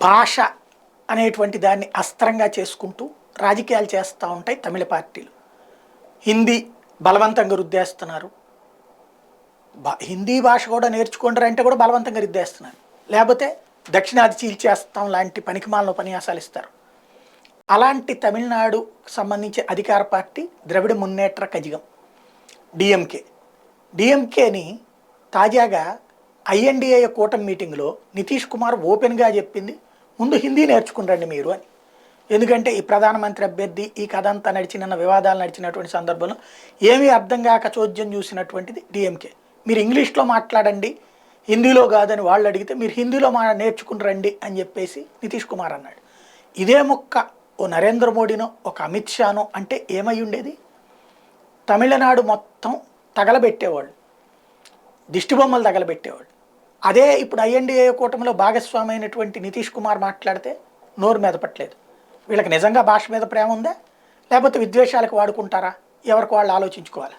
భాష అనేటువంటి దాన్ని అస్త్రంగా చేసుకుంటూ రాజకీయాలు చేస్తూ ఉంటాయి తమిళ పార్టీలు. హిందీ బలవంతంగా రుద్దేస్తున్నారు. హిందీ భాష కూడా నేర్చుకుంటారు అంటే కూడా బలవంతంగా రుద్దేస్తున్నారు. లేకపోతే దక్షిణాది చీల్చేస్తాం లాంటి పనికిమాలిన ఉపన్యాసాలు ఇస్తారు. అలాంటి తమిళనాడు సంబంధించి అధికార పార్టీ ద్రవిడ మున్నేట్ర కజగం డిఎంకే. డిఎంకేని తాజాగా ఐఎన్డిఏ కూటమి మీటింగ్లో నితీష్ కుమార్ ఓపెన్గా చెప్పింది, ముందు హిందీ నేర్చుకుని మీరు అని. ఎందుకంటే ఈ ప్రధానమంత్రి అభ్యర్థి ఈ కథ అంతా నడిచిన వివాదాలు నడిచినటువంటి సందర్భంలో ఏమీ అర్థం కాక చోద్యం చూసినటువంటిది డిఎంకే. మీరు ఇంగ్లీష్లో మాట్లాడండి, హిందీలో కాదని వాళ్ళు అడిగితే మీరు హిందీలో నేర్చుకుని రండి అని చెప్పేసి నితీష్ కుమార్ అన్నాడు. ఇదే మొక్క ఓ నరేంద్ర మోడీనో ఒక అమిత్ షానో అంటే ఏమై ఉండేది? తమిళనాడు మొత్తం తగలబెట్టేవాళ్ళు, దిష్టిబొమ్మలు తగలబెట్టేవాళ్ళు. అదే ఇప్పుడు ఐఎన్డిఏ కూటమిలో భాగస్వామి అయినటువంటి నితీష్ కుమార్ మాట్లాడితే నోరు మెదపట్లేదు. వీళ్ళకి నిజంగా భాష మీద ప్రేమ ఉందా, లేకపోతే విద్వేషాలకు వాడుకుంటారా? ఎవరికి వాళ్ళు ఆలోచించుకోవాలి.